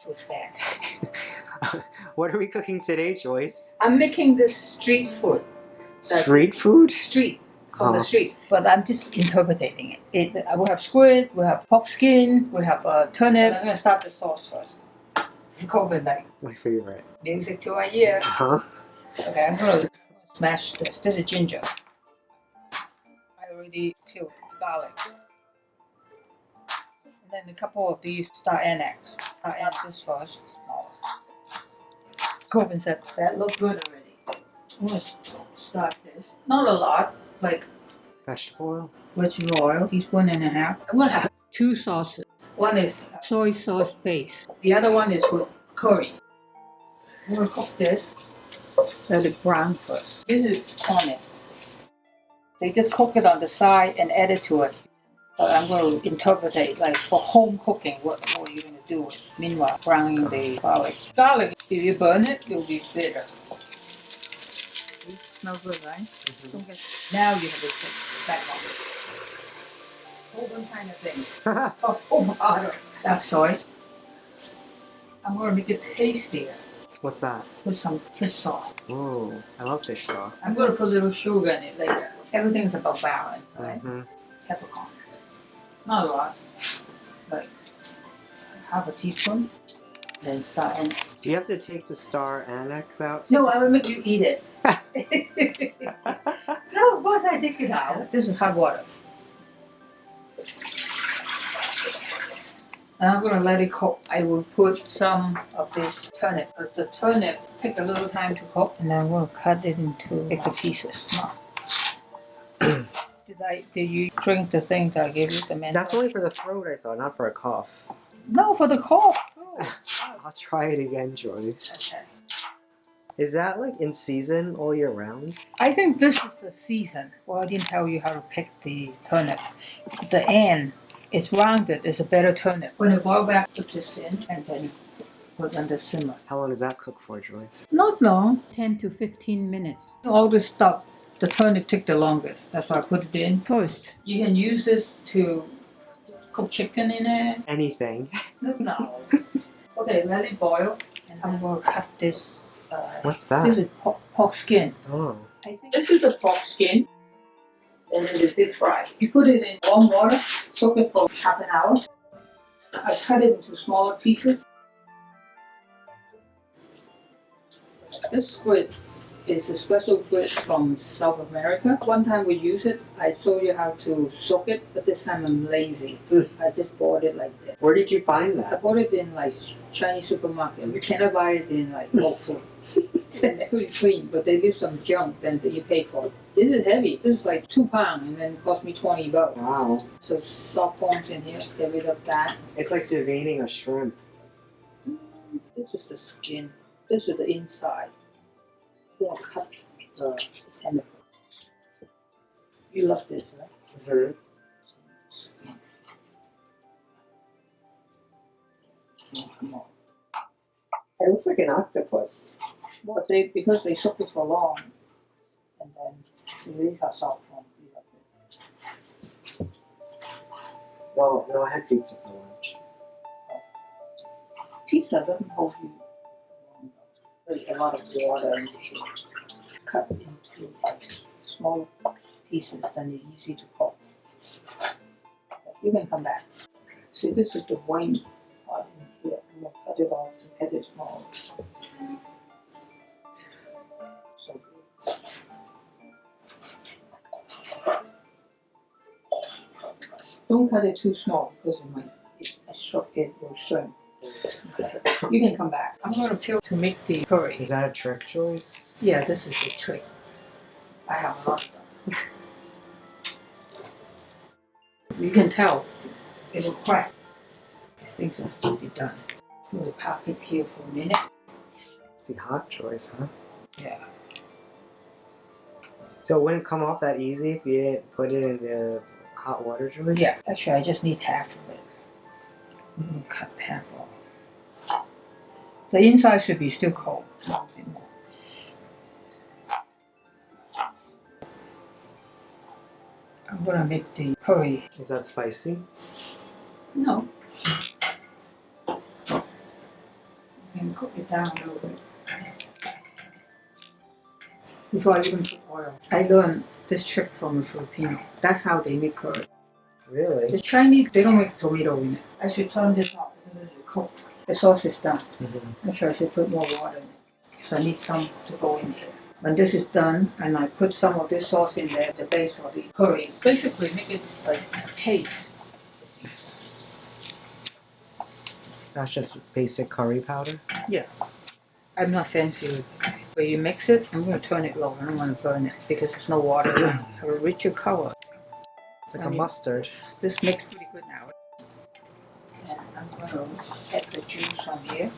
too fat. What are we cooking today, Joyce? I'm making this street food. Street food? Street. From the street. But I'm just interpreting it. We have squid, we have pork skin, we have turnip. I'm going to start the sauce first. Colvin, like. My favorite. Music to my ear. Okay, I'm going to smash this. This is ginger. I already peeled garlic. And then a couple of these star anise. I'll add this first. Colvin said that look good already. I'm going to start this. Not a lot, like vegetable oil. Vegetable oil, teaspoon and a half. I'm going to have two sauces. One is soy sauce base. The other one is with curry. I'm going to cook this. Let it brown first. This is onion. They just cook it on the side and add it to it. But I'm going to interpret it like for home cooking. What are you going to do with it? Meanwhile, browning the garlic. Garlic, if you burn it, it will be bitter. Smells good, right? Mm-hmm. Now you have to take the back off. Open kind of thing. Oh, butter. That's soy. I'm going to make it tastier. What's that? Put some fish sauce. Oh, I love fish sauce. I'm going to put a little sugar in it later. Everything's about balance, right? Mm-hmm. Peppercorn. Not a lot, but half a teaspoon. Then star anise. Do you have to take the star anise out? No, I will make you eat it. No, of course I take it out. This is hot water. And I'm going to let it cook. I will put some of this turnip, because the turnip take a little time to cook. And then I'm going to cut it into bigger pieces. Did you drink the thing that I gave you, the menthol? That's only for the throat, I thought, not for a cough. No, for the cough too. I'll try it again, Joyce. Okay. Is that like in season all year round? I think this is the season. Well, I didn't tell you how to pick the turnip. The end, it's rounded, it's a better turnip. When it boils back, put this in and then put under simmer. How long does that cook for, Joyce? Not long, 10 to 15 minutes. All this stuff, the turnip take the longest. That's why I put it in first. You can use this to cook chicken in it. Anything. No. Okay, let it boil. And I'm going to cut this. What's that? This is pork skin. Oh. I think this is the pork skin. And it is deep fried. You put it in warm water, soak it for half an hour. I cut it into smaller pieces. This squid is a special squid from South America. One time we used it, I showed you how to soak it, but this time I'm lazy. I just bought it like that. Where did you find I that? bought it in like Chinese supermarket. You cannot buy it in like Whole Foods. It's pretty clean, but they leave some junk then that you pay for. This is heavy. This is like 2 pounds and then it cost me $20. Wow. So soft bones in here, get rid of that. It's like deveining a shrimp. This is the skin. This is the inside. I'm gonna cut the tentacle. You love this, right? Mm-hmm. Skin. Oh, come on. It looks like an octopus. Well, because they soak it for long, and then these are soft bones. Well, no, I had pizza for lunch. Pizza doesn't hold you long. There's a lot of water in it. Cut into small pieces, then it's easy to cook. You can come back. See, this is the wing part in here. I'm going to cut it off to get it small. So good. Don't cut it too small because it might it will shrink. Okay. You can come back. I'm going to peel to make the curry. Is that a trick, Joyce? Yeah, this is a trick. I have a lot of them. You can tell it will crack. These things have to be done. We'll pack it here for a minute. Must be hot, Joyce, huh? Yeah. So it wouldn't come off that easy if you didn't put it in the hot water, Joyce? Yeah, actually I just need half of it. I'm going to cut half off. The inside should be still cold. A bit more. I'm going to make the curry. Is that spicy? No. cook it down a little bit before I even put oil. I learned this trick from a Filipino. That's how they make curry. Really? The Chinese, they don't make tomato in it. I should turn this off because it's cooked. The sauce is done. Actually, I should put more water in it. So I need some to go in here. When this is done, and I put some of this sauce in there, the base of the curry, basically make it like paste. That's just basic curry powder? Yeah. I'm not fancy with it. When you mix it, I'm going to turn it low. I don't want to burn it because there's no water. Have a richer color. It's like a mustard. This mixed pretty good now. And I'm going to add the juice on here.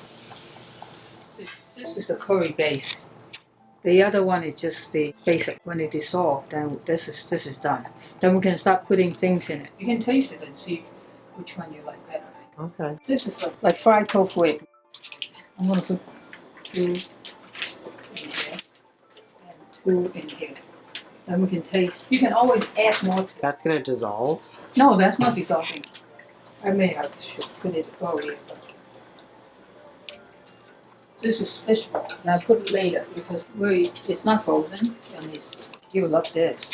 This is the curry base. The other one is just the basic. When it dissolves, then this is done. Then we can start putting things in it. You can taste it and see which one you like better. Okay. This is like fried tofu. I'm going to put 2 in here and 2 in here. Then we can taste. You can always add more to it. That's going to dissolve? No, that's not dissolving. I may have to put it earlier. This is fish ball, and I put it later because really it's not frozen, and you love this.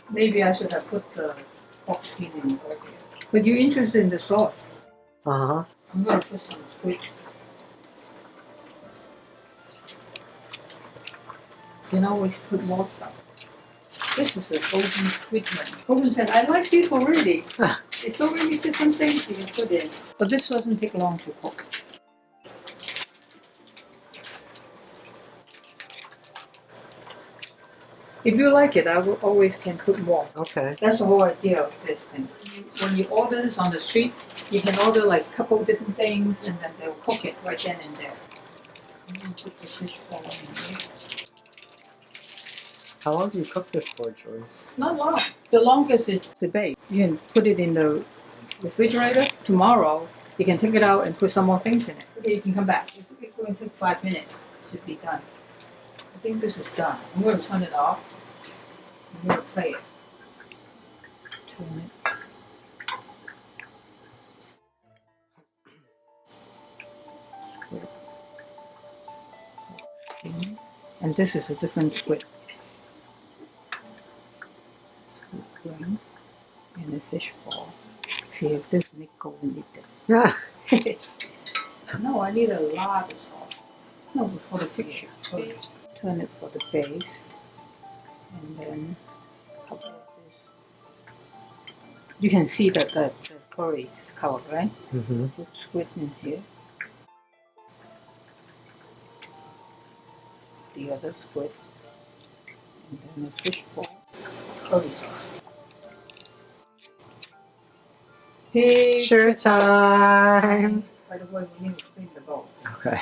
Maybe I should have put the pork skin in earlier. But you're interested in the sauce? I'm going to put some squid. You can always put more stuff. This is a golden squid one. Colvin said, I like this already. There's so many different things you can put in. But this doesn't take long to cook. If you like it, I will always can put more. Okay. That's the whole idea of this thing. When you order this on the street, you can order like a couple different things and then they'll cook it right then and there. I'm going to put the fish ball in here. How long do you cook this for, Joyce? Not long. The longest is the base. You can put it in the refrigerator. Tomorrow, you can take it out and put some more things in it. Okay, you can come back. It's going to take 5 minutes. It should be done. I think this is done. I'm going to turn it off. I'm going to play it. Turn it. And this is a different squid. Squid ring and a fish ball. See if this make Colvin eat this. Yeah. No, I need a lot of sauce. No, for the picture. Okay. Turn it for the base. And then cover this. You can see that the curry is covered, right? Put squid in here. The other squid. And then a fish ball. Curry sauce. Picture time! By the way, we need to clean the bowl. Okay.